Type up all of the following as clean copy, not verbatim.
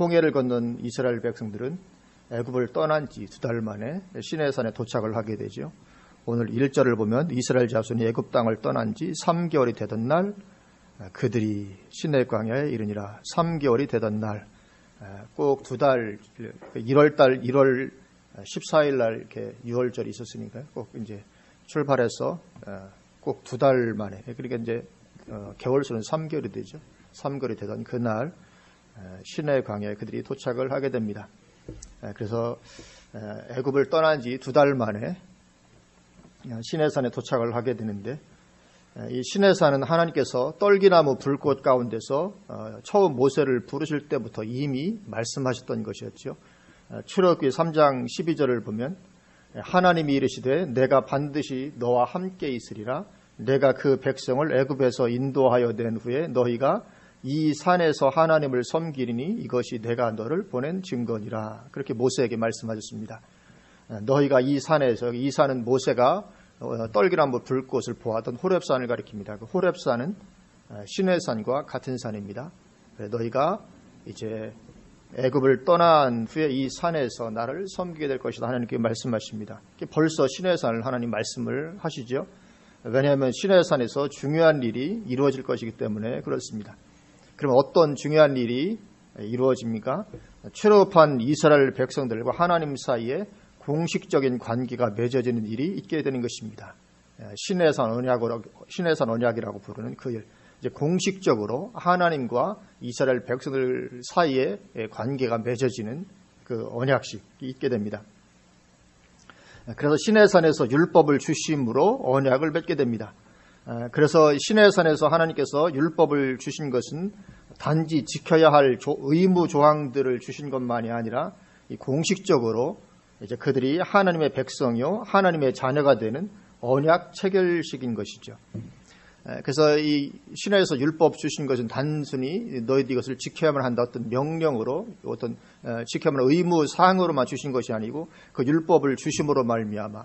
홍해를 건넌 이스라엘 백성들은 애굽을 떠난 지 2달 만에 시내산에 도착을 하게 되죠. 오늘 1절을 보면 이스라엘 자손이 애굽 땅을 떠난 지 3개월이 되던 날 그들이 시내 광야에 이르니라. 3개월이 되던 날, 꼭 2달, 1월달 1월 14일 날 이렇게 6월절이 있었으니까요. 꼭 이제 출발해서 꼭 2달 만에, 그러니까 이제 개월수는 3개월이 되죠. 3개월이 되던 그날 시내 광야에 그들이 도착을 하게 됩니다. 그래서 애굽을 떠난 지 2달 만에 시내산에 도착을 하게 되는데, 이 시내산은 하나님께서 떨기나무 불꽃 가운데서 처음 모세를 부르실 때부터 이미 말씀하셨던 것이었죠. 출애굽기 3장 12절을 보면 하나님이 이르시되 내가 반드시 너와 함께 있으리라. 내가 그 백성을 애굽에서 인도하여 낸 후에 너희가 이 산에서 하나님을 섬기리니 이것이 내가 너를 보낸 증거니라. 그렇게 모세에게 말씀하셨습니다. 너희가 이 산에서, 이 산은 모세가 떨기나무 불꽃을 보았던 호렙산을 가리킵니다. 그 호렙산은 시내산과 같은 산입니다. 너희가 이제 애굽을 떠난 후에 이 산에서 나를 섬기게 될 것이다. 하나님께 말씀하십니다. 벌써 시내산을 하나님 말씀을 하시죠. 왜냐하면 시내산에서 중요한 일이 이루어질 것이기 때문에 그렇습니다. 그럼 어떤 중요한 일이 이루어집니까? 출애굽한 이스라엘 백성들과 하나님 사이에 공식적인 관계가 맺어지는 일이 있게 되는 것입니다. 시내산 언약이라고 부르는 그 일. 이제 공식적으로 하나님과 이스라엘 백성들 사이에 관계가 맺어지는 그 언약식이 있게 됩니다. 그래서 시내산에서 율법을 주심으로 언약을 맺게 됩니다. 그래서 시내산에서 하나님께서 율법을 주신 것은 단지 지켜야 할 의무 조항들을 주신 것만이 아니라 공식적으로 이제 그들이 하나님의 백성이요 하나님의 자녀가 되는 언약 체결식인 것이죠. 그래서 이 시내에서 율법 주신 것은 단순히 너희들이 이것을 지켜야만 한다 어떤 명령으로 어떤 지켜야만 의무 사항으로만 주신 것이 아니고 그 율법을 주심으로 말미암아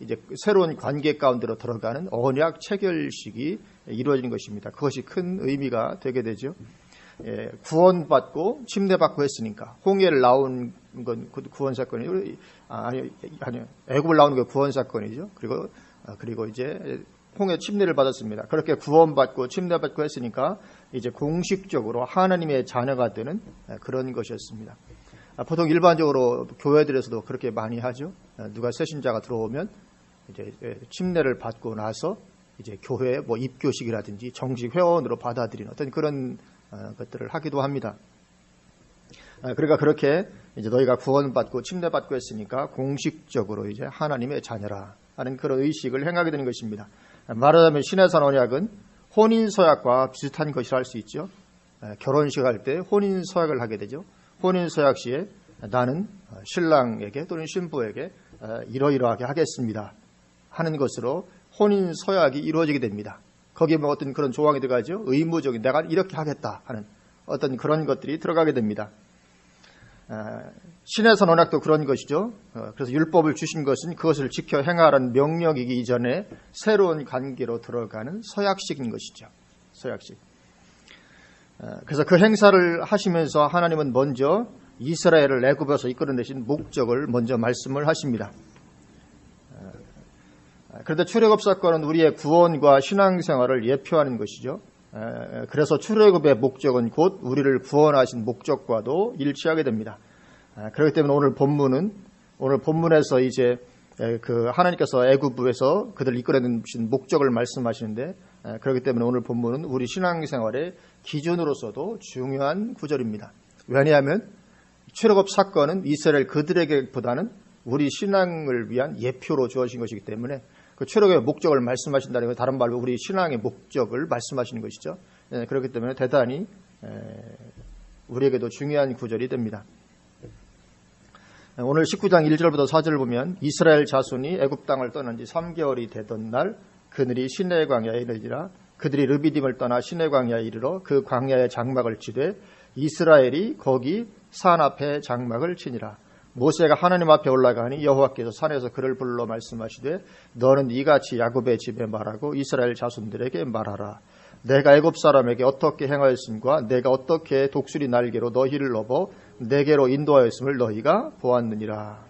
이제 새로운 관계 가운데로 들어가는 언약 체결식이 이루어지는 것입니다. 그것이 큰 의미가 되게 되죠. 구원받고 침례받고 했으니까 홍해를 나온 건 구원 사건이죠. 아니요, 애굽을 나오는 게 구원 사건이죠. 그리고 이제 홍해 침례를 받았습니다. 그렇게 구원받고 침례받고 했으니까 이제 공식적으로 하나님의 자녀가 되는 그런 것이었습니다. 보통 일반적으로 교회들에서도 그렇게 많이 하죠. 누가 새신자가 들어오면 이제 침례를 받고 나서 이제 교회 뭐 입교식이라든지 정식 회원으로 받아들이는 어떤 그런 것들을 하기도 합니다. 그러니까 그렇게 이제 너희가 구원받고 침례받고 했으니까 공식적으로 이제 하나님의 자녀라 하는 그런 의식을 행하게 되는 것입니다. 말하자면 시내산 언약은 혼인 서약과 비슷한 것이라 할 수 있죠. 결혼식 할 때 혼인 서약을 하게 되죠. 혼인 서약 시에 나는 신랑에게 또는 신부에게 이러이러하게 하겠습니다 하는 것으로 혼인 서약이 이루어지게 됩니다. 거기에 뭐 어떤 그런 조항이 들어가죠. 의무적인 내가 이렇게 하겠다 하는 어떤 그런 것들이 들어가게 됩니다. 시내산 언약도 그런 것이죠. 그래서 율법을 주신 것은 그것을 지켜 행하라는 명령이기 이전에 새로운 관계로 들어가는 서약식인 것이죠. 서약식. 그래서 그 행사를 하시면서 하나님은 먼저 이스라엘을 애굽에서 이끌어내신 목적을 먼저 말씀을 하십니다. 그런데 출애굽 사건은 우리의 구원과 신앙생활을 예표하는 것이죠. 그래서 출애굽의 목적은 곧 우리를 구원하신 목적과도 일치하게 됩니다. 그렇기 때문에 오늘 본문에서 이제 그 하나님께서 애굽에서 그들을 이끌어내신 목적을 말씀하시는데, 그렇기 때문에 오늘 본문은 우리 신앙생활의 기준으로서도 중요한 구절입니다. 왜냐하면 출애굽 사건은 이스라엘 그들에게보다는 우리 신앙을 위한 예표로 주어진 것이기 때문에 그 출애굽의 목적을 말씀하신다는 건 다른 말로 우리 신앙의 목적을 말씀하시는 것이죠. 그렇기 때문에 대단히 우리에게도 중요한 구절이 됩니다. 오늘 19장 1절부터 4절을 보면 이스라엘 자손이 애굽 땅을 떠난 지 3개월이 되던 날 그들이 시내 광야에 이르니라. 그들이 르비딤을 떠나 시내 광야에 이르러 그 광야의 장막을 치되 이스라엘이 거기 산 앞에 장막을 치니라. 모세가 하나님 앞에 올라가니 여호와께서 산에서 그를 불러 말씀하시되 너는 이같이 야곱의 집에 말하고 이스라엘 자손들에게 말하라. 내가 애굽 사람에게 어떻게 행하였음과 내가 어떻게 독수리 날개로 너희를 업어 내게로 인도하였음을 너희가 보았느니라.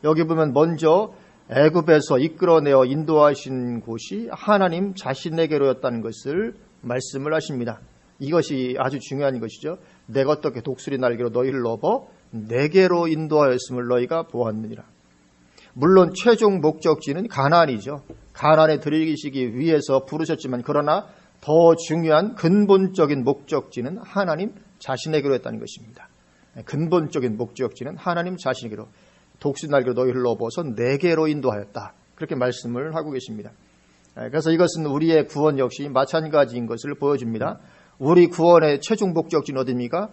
여기 보면 먼저 애굽에서 이끌어내어 인도하신 곳이 하나님 자신에게로였다는 것을 말씀을 하십니다. 이것이 아주 중요한 것이죠. 내가 어떻게 독수리 날개로 너희를 넘어 내게로 인도하였음을 너희가 보았느니라. 물론 최종 목적지는 가나안이죠. 가나안에 들이시기 위해서 부르셨지만 그러나 더 중요한 근본적인 목적지는 하나님 자신에게로 했다는 것입니다. 근본적인 목적지는 하나님 자신에게로 독수리 날개로 너희를 넘어서 내게로 인도하였다. 그렇게 말씀을 하고 계십니다. 그래서 이것은 우리의 구원 역시 마찬가지인 것을 보여줍니다. 우리 구원의 최종 목적지는 어디입니까?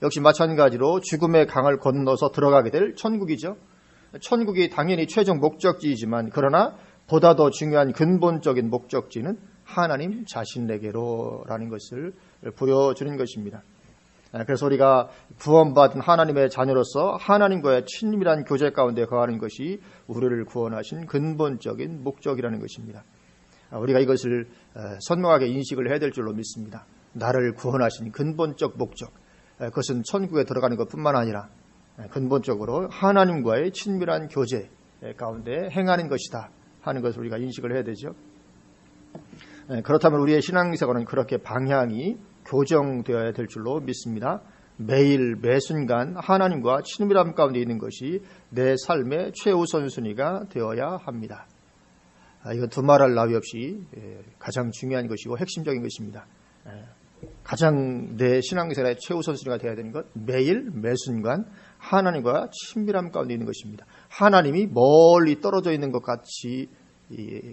역시 마찬가지로 죽음의 강을 건너서 들어가게 될 천국이죠. 천국이 당연히 최종 목적지이지만 그러나 보다 더 중요한 근본적인 목적지는 하나님 자신에게로라는 것을 보여주는 것입니다. 그래서 우리가 구원받은 하나님의 자녀로서 하나님과의 친밀한 교제 가운데 거하는 것이 우리를 구원하신 근본적인 목적이라는 것입니다. 우리가 이것을 선명하게 인식을 해야 될 줄로 믿습니다. 나를 구원하신 근본적 목적, 그것은 천국에 들어가는 것뿐만 아니라 근본적으로 하나님과의 친밀한 교제 가운데 행하는 것이다 하는 것을 우리가 인식을 해야 되죠. 그렇다면 우리의 신앙생활은 그렇게 방향이 교정되어야 될 줄로 믿습니다. 매일 매순간 하나님과 친밀함 가운데 있는 것이 내 삶의 최우선순위가 되어야 합니다. 이건 두말할 나위 없이 가장 중요한 것이고 핵심적인 것입니다. 가장 내 신앙생활의 최우선순위가 되어야 되는 것, 매일 매순간 하나님과 친밀함 가운데 있는 것입니다. 하나님이 멀리 떨어져 있는 것 같이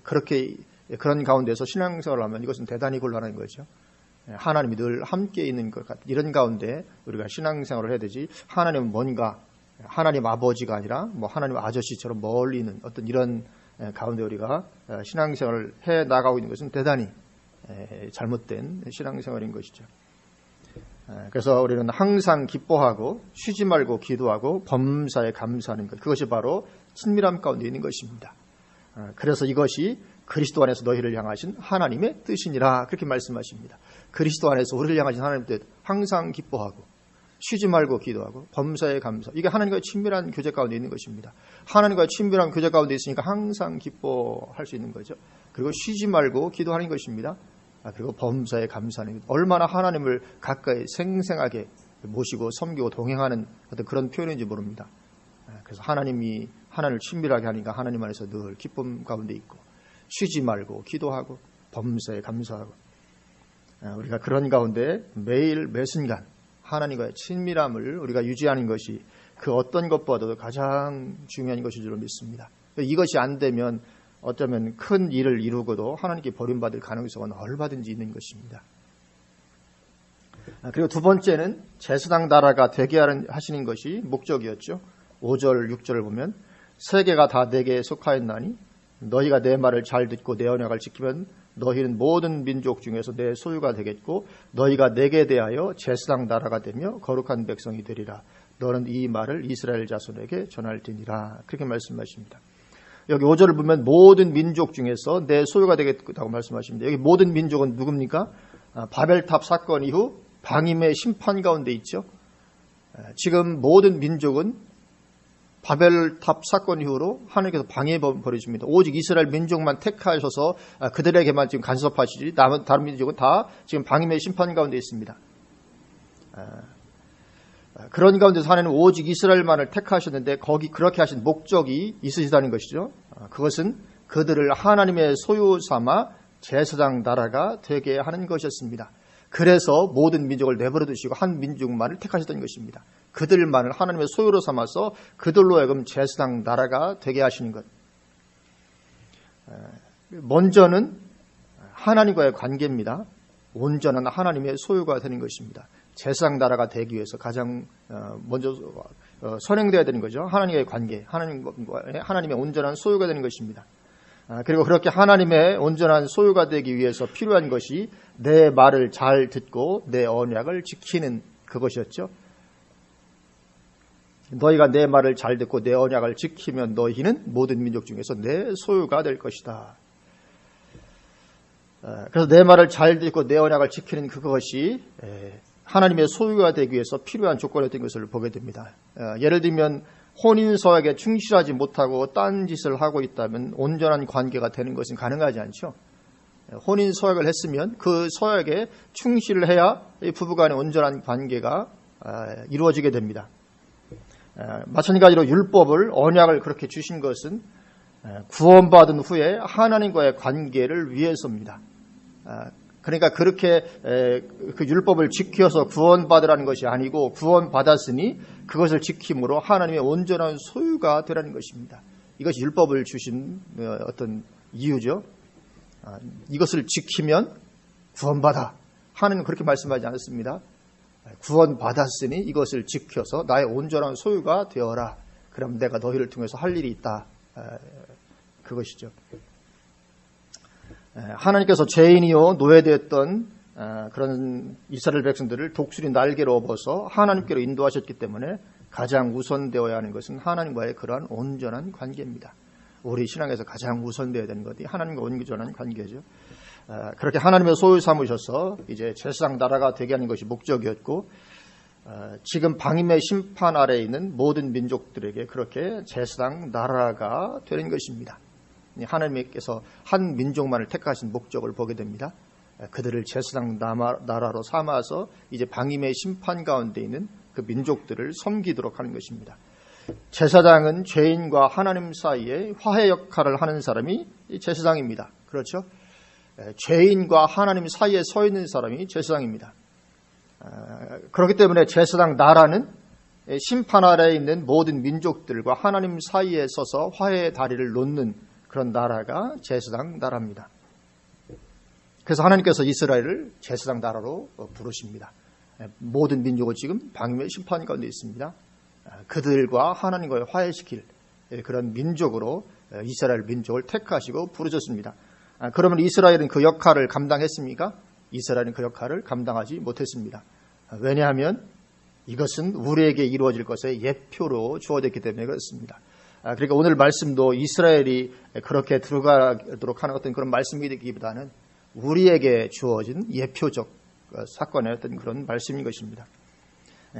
그렇게 그런 가운데서 신앙생활을 하면 이것은 대단히 곤란한 거죠. 하나님이 늘 함께 있는 것 같은 이런 가운데 우리가 신앙생활을 해야 되지, 하나님은 뭔가 하나님 아버지가 아니라 뭐 하나님 아저씨처럼 멀리 있는 어떤 이런 가운데 우리가 신앙생활을 해 나가고 있는 것은 대단히 잘못된 신앙생활인 것이죠. 그래서 우리는 항상 기뻐하고 쉬지 말고 기도하고 범사에 감사하는 것, 그것이 바로 친밀함 가운데 있는 것입니다. 그래서 이것이 그리스도 안에서 너희를 향하신 하나님의 뜻이니라 그렇게 말씀하십니다. 그리스도 안에서 우리를 향하신 하나님의 뜻, 항상 기뻐하고 쉬지 말고 기도하고 범사에 감사, 이게 하나님과의 친밀한 교제 가운데 있는 것입니다. 하나님과의 친밀한 교제 가운데 있으니까 항상 기뻐할 수 있는 거죠. 그리고 쉬지 말고 기도하는 것입니다. 그리고 범사에 감사하는 것, 얼마나 하나님을 가까이 생생하게 모시고 섬기고 동행하는 어떤 그런 표현인지 모릅니다. 그래서 하나님이 하나님을 친밀하게 하니까 하나님 안에서 늘 기쁨 가운데 있고 쉬지 말고 기도하고 범사에 감사하고, 우리가 그런 가운데 매일 매순간 하나님과의 친밀함을 우리가 유지하는 것이 그 어떤 것보다도 가장 중요한 것인 줄 믿습니다. 이것이 안 되면 어쩌면 큰 일을 이루고도 하나님께 버림받을 가능성은 얼마든지 있는 것입니다. 그리고 두 번째는 제사장 나라가 되게 하시는 것이 목적이었죠. 5절 6절을 보면 세계가 다 내게 속하였나니 너희가 내 말을 잘 듣고 내 언약을 지키면 너희는 모든 민족 중에서 내 소유가 되겠고 너희가 내게 대하여 제사장 나라가 되며 거룩한 백성이 되리라. 너는 이 말을 이스라엘 자손에게 전할지니라. 그렇게 말씀하십니다. 여기 5절을 보면 모든 민족 중에서 내 소유가 되겠다고 말씀하십니다. 여기 모든 민족은 누굽니까? 바벨탑 사건 이후 방임의 심판 가운데 있죠. 지금 모든 민족은 바벨탑 사건 이후로 하나님께서 방해해 버리십니다. 오직 이스라엘 민족만 택하셔서 그들에게만 지금 간섭하시지 다른 민족은 다 지금 방임의 심판 가운데 있습니다. 그런 가운데서 하나님은 오직 이스라엘만을 택하셨는데 거기 그렇게 하신 목적이 있으시다는 것이죠. 그것은 그들을 하나님의 소유 삼아 제사장 나라가 되게 하는 것이었습니다. 그래서 모든 민족을 내버려 두시고 한 민족만을 택하셨던 것입니다. 그들만을 하나님의 소유로 삼아서 그들로 하여금 제사장 나라가 되게 하시는 것. 먼저는 하나님과의 관계입니다. 온전한 하나님의 소유가 되는 것입니다. 제사장 나라가 되기 위해서 가장 먼저 선행되어야 되는 거죠. 하나님과의 관계, 하나님의 온전한 소유가 되는 것입니다. 그리고 그렇게 하나님의 온전한 소유가 되기 위해서 필요한 것이 내 말을 잘 듣고 내 언약을 지키는 그것이었죠. 너희가 내 말을 잘 듣고 내 언약을 지키면 너희는 모든 민족 중에서 내 소유가 될 것이다. 그래서 내 말을 잘 듣고 내 언약을 지키는 그것이 하나님의 소유가 되기 위해서 필요한 조건이었던 것을 보게 됩니다. 예를 들면 혼인서약에 충실하지 못하고 딴 짓을 하고 있다면 온전한 관계가 되는 것은 가능하지 않죠. 혼인서약을 했으면 그 서약에 충실을 해야 부부간의 온전한 관계가 이루어지게 됩니다. 마찬가지로 율법을, 언약을 그렇게 주신 것은 구원받은 후에 하나님과의 관계를 위해서입니다. 그러니까 그렇게 그 율법을 지켜서 구원받으라는 것이 아니고 구원받았으니 그것을 지킴으로 하나님의 온전한 소유가 되라는 것입니다. 이것이 율법을 주신 어떤 이유죠. 이것을 지키면 구원받아. 하나님은 그렇게 말씀하지 않았습니다. 구원받았으니 이것을 지켜서 나의 온전한 소유가 되어라. 그럼 내가 너희를 통해서 할 일이 있다. 그것이죠. 하나님께서 죄인이요 노예되었던 그런 이스라엘 백성들을 독수리 날개로 업어서 하나님께로 인도하셨기 때문에 가장 우선되어야 하는 것은 하나님과의 그러한 온전한 관계입니다. 우리 신앙에서 가장 우선되어야 되는 것이 하나님과 온전한 관계죠. 그렇게 하나님의 소유 삼으셔서 이제 제사장 나라가 되게 하는 것이 목적이었고, 지금 방임의 심판 아래에 있는 모든 민족들에게 그렇게 제사장 나라가 되는 것입니다. 하나님께서 한 민족만을 택하신 목적을 보게 됩니다. 그들을 제사장 나라로 삼아서 이제 방임의 심판 가운데 있는 그 민족들을 섬기도록 하는 것입니다. 제사장은 죄인과 하나님 사이에 화해 역할을 하는 사람이 제사장입니다. 그렇죠? 죄인과 하나님 사이에 서 있는 사람이 제사장입니다. 그렇기 때문에 제사장 나라는 심판 아래에 있는 모든 민족들과 하나님 사이에 서서 화해의 다리를 놓는 그런 나라가 제사장 나라입니다. 그래서 하나님께서 이스라엘을 제사장 나라로 부르십니다. 모든 민족은 지금 방임의 심판 가운데 있습니다. 그들과 하나님과의 화해시킬 그런 민족으로 이스라엘 민족을 택하시고 부르셨습니다. 그러면 이스라엘은 그 역할을 감당했습니까? 이스라엘은 그 역할을 감당하지 못했습니다. 왜냐하면 이것은 우리에게 이루어질 것의 예표로 주어졌기 때문에 그렇습니다. 그러니까 오늘 말씀도 이스라엘이 그렇게 들어가도록 하는 어떤 그런 말씀이 되기보다는 우리에게 주어진 예표적 사건의 어떤 그런 말씀인 것입니다.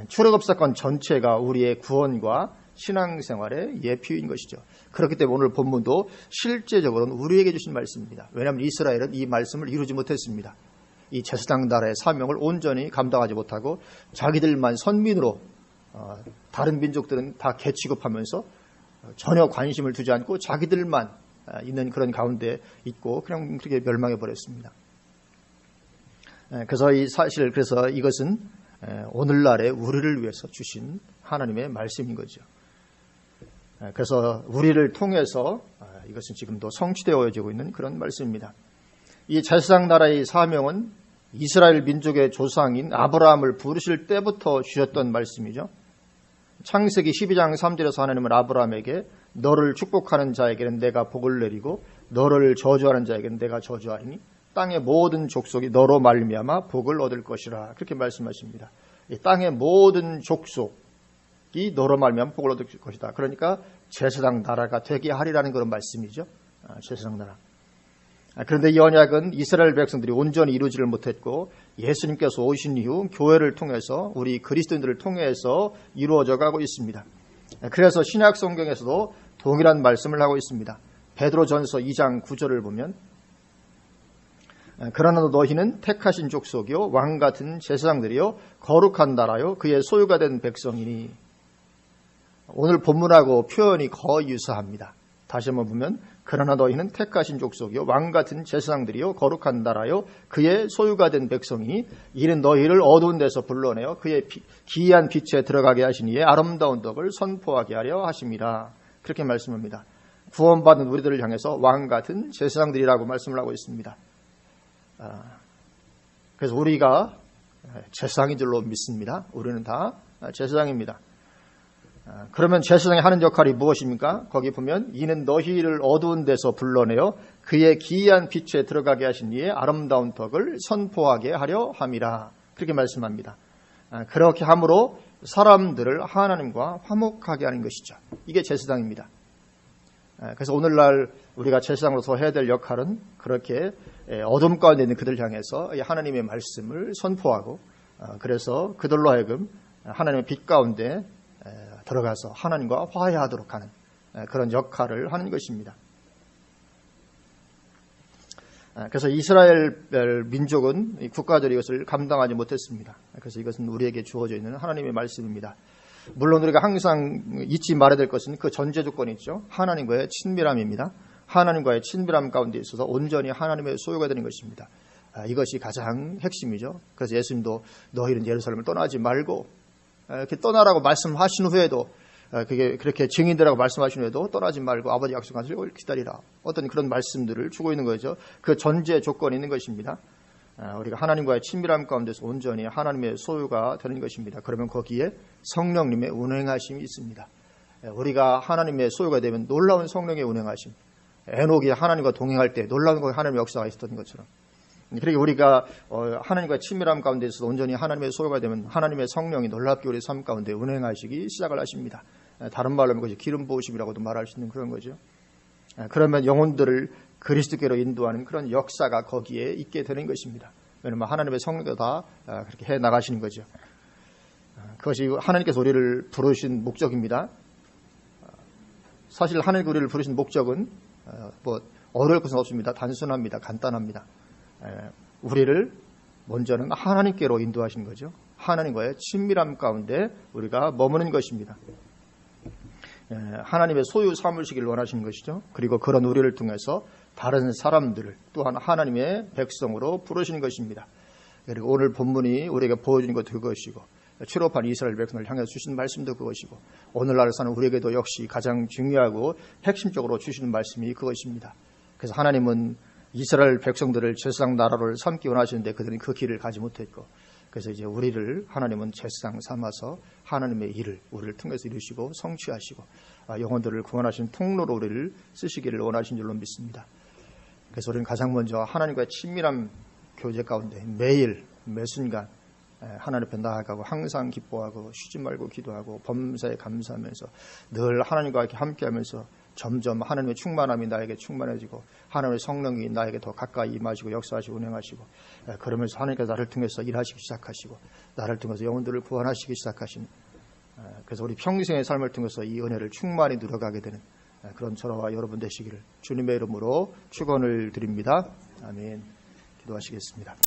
출애굽 사건 전체가 우리의 구원과 신앙생활의 예표인 것이죠. 그렇기 때문에 오늘 본문도 실제적으로는 우리에게 주신 말씀입니다. 왜냐하면 이스라엘은 이 말씀을 이루지 못했습니다. 이 제사장 나라의 사명을 온전히 감당하지 못하고 자기들만 선민으로 다른 민족들은 다 개취급하면서 전혀 관심을 두지 않고 자기들만 있는 그런 가운데 있고 그냥 그렇게 멸망해 버렸습니다. 그래서 그래서 이것은 오늘날의 우리를 위해서 주신 하나님의 말씀인 거죠. 그래서 우리를 통해서 이것은 지금도 성취되어지고 있는 그런 말씀입니다. 이 제사장 나라의 사명은 이스라엘 민족의 조상인 아브라함을 부르실 때부터 주셨던 말씀이죠. 창세기 12장 3절에서 하나님은 아브라함에게 너를 축복하는 자에게는 내가 복을 내리고 너를 저주하는 자에게는 내가 저주하리니 땅의 모든 족속이 너로 말미암아 복을 얻을 것이라 그렇게 말씀하십니다. 이 땅의 모든 족속이 너로 말미암아 복을 얻을 것이다. 그러니까 제사장 나라가 되게 하리라는 그런 말씀이죠. 제사장 나라. 그런데 이 언약은 이스라엘 백성들이 온전히 이루지를 못했고 예수님께서 오신 이후 교회를 통해서 우리 그리스도인들을 통해서 이루어져 가고 있습니다. 그래서 신약 성경에서도 동일한 말씀을 하고 있습니다. 베드로전서 2장 9절을 보면 그러나 너희는 택하신 족속이요 왕 같은 제사장들이요 거룩한 나라요 그의 소유가 된 백성이니. 오늘 본문하고 표현이 거의 유사합니다. 다시 한번 보면 그러나 너희는 택하신 족속이요 왕 같은 제사장들이요 거룩한 나라요 그의 소유가 된 백성이니 이는 너희를 어두운 데서 불러내어 그의 기이한 빛에 들어가게 하신 이의 아름다운 덕을 선포하게 하려 하심이라. 그렇게 말씀합니다. 구원받은 우리들을 향해서 왕 같은 제사장들이라고 말씀을 하고 있습니다. 그래서 우리가 제사장인 줄로 믿습니다. 우리는 다 제사장입니다. 그러면 제사장이 하는 역할이 무엇입니까? 거기 보면 이는 너희를 어두운 데서 불러내어 그의 기이한 빛에 들어가게 하신 이의 아름다운 덕을 선포하게 하려 함이라. 그렇게 말씀합니다. 그렇게 함으로 사람들을 하나님과 화목하게 하는 것이죠. 이게 제사장입니다. 그래서 오늘날 우리가 제사장으로서 해야 될 역할은 그렇게 어둠 가운데 있는 그들을 향해서 하나님의 말씀을 선포하고 그래서 그들로 하여금 하나님의 빛 가운데 들어가서 하나님과 화해하도록 하는 그런 역할을 하는 것입니다. 그래서 이스라엘 민족은 국가들이 이것을 감당하지 못했습니다. 그래서 이것은 우리에게 주어져 있는 하나님의 말씀입니다. 물론 우리가 항상 잊지 말아야 될 것은 그 전제 조건이 있죠. 하나님과의 친밀함입니다. 하나님과의 친밀함 가운데 있어서 온전히 하나님의 소유가 되는 것입니다. 이것이 가장 핵심이죠. 그래서 예수님도 너희는 예루살렘을 떠나지 말고 이렇게 떠나라고 말씀하신 후에도 그게 그렇게 증인되라고 말씀하신 후에도 떠나지 말고 아버지 약속한 걸 기다리라. 어떤 그런 말씀들을 주고 있는 거죠. 그 전제 조건이 있는 것입니다. 우리가 하나님과의 친밀함 가운데서 온전히 하나님의 소유가 되는 것입니다. 그러면 거기에 성령님의 운행하심이 있습니다. 우리가 하나님의 소유가 되면 놀라운 성령의 운행하심. 에녹이 하나님과 동행할 때 놀라운 하나님의 역사가 있었던 것처럼. 그러니까 우리가 하나님과 친밀함 가운데 있어서 온전히 하나님의 소유가 되면 하나님의 성령이 놀랍게 우리 삶 가운데 운행하시기 시작을 하십니다. 다른 말로 하면 그것이 기름 부으심이라고도 말할 수 있는 그런 거죠. 그러면 영혼들을 그리스도께로 인도하는 그런 역사가 거기에 있게 되는 것입니다. 왜냐하면 하나님의 성령도 다 그렇게 해 나가시는 거죠. 그것이 하나님께서 우리를 부르신 목적입니다. 사실 하나님께서 우리를 부르신 목적은 뭐 어려울 것은 없습니다. 단순합니다. 간단합니다. 우리를 먼저는 하나님께로 인도하신 거죠. 하나님과의 친밀함 가운데 우리가 머무는 것입니다. 하나님의 소유 삼으시기를 원하시는 것이죠. 그리고 그런 우리를 통해서 다른 사람들을 또한 하나님의 백성으로 부르시는 것입니다. 그리고 오늘 본문이 우리에게 보여주는 것도 그것이고 출애굽한 이스라엘 백성을 향해 주신 말씀도 그것이고 오늘날 사는 우리에게도 역시 가장 중요하고 핵심적으로 주시는 말씀이 그것입니다. 그래서 하나님은 이스라엘 백성들을 제사장 나라를 삼기 원하시는데 그들은 그 길을 가지 못했고 그래서 이제 우리를 하나님은 제사장 삼아서 하나님의 일을 우리를 통해서 이루시고 성취하시고 영혼들을 구원하시는 통로로 우리를 쓰시기를 원하신 줄로 믿습니다. 그래서 우리는 가장 먼저 하나님과의 친밀한 교제 가운데 매일 매순간 하나님 앞에 나아가고 항상 기뻐하고 쉬지 말고 기도하고 범사에 감사하면서 늘 하나님과 이렇게 함께하면서 점점 하나님의 충만함이 나에게 충만해지고 하나님의 성령이 나에게 더 가까이 임하시고 역사하시고 운행하시고 그러면서 하나님께서 나를 통해서 일하시기 시작하시고 나를 통해서 영혼들을 구원하시기 시작하신 그래서 우리 평생의 삶을 통해서 이 은혜를 충만히 누려가게 되는 그런 저와 여러분 되시기를 주님의 이름으로 축원을 드립니다. 아멘. 기도하시겠습니다.